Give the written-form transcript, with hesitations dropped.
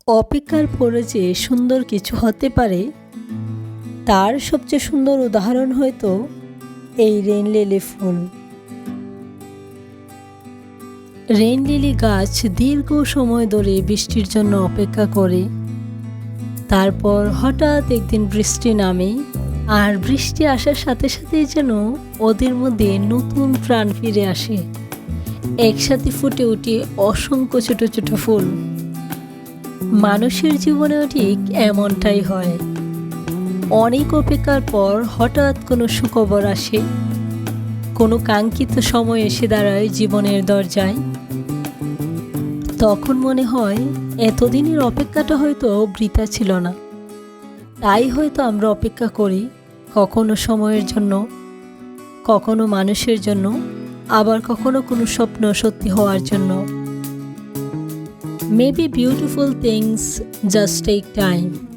অপেক্ষার পরে যে সুন্দর কিছু হতে পারে তার সবচেয়ে সুন্দর উদাহরণ হয়তো এই রেইন লিলি ফুল। রেইন লিলি গাছ দীর্ঘ সময় ধরে বৃষ্টির জন্য অপেক্ষা করে। তারপর হঠাৎ একদিন বৃষ্টি নামে, আর বৃষ্টি আসার সাথে সাথেই যেন ওদের মধ্যে নতুন প্রাণ ফিরে আসে। একসাথে ফুটে উঠে অসংখ্য ছোট ছোট ফুল। মানুষের জীবনেও ঠিক এমনটাই হয়। অনেক অপেক্ষার পর হঠাৎ কোনো সুখবর আসে, কোনো কাঙ্ক্ষিত সময় এসে দাঁড়ায় জীবনের দরজায়। তখন মনে হয় এতদিনের অপেক্ষাটা হয়তো বৃথা ছিল না। তাই হয়তো আমরা অপেক্ষা করি, কখনো সময়ের জন্য, কখনো মানুষের জন্য, আবার কখনো কোনো স্বপ্ন সত্যি হওয়ার জন্য। Maybe beautiful things just take time.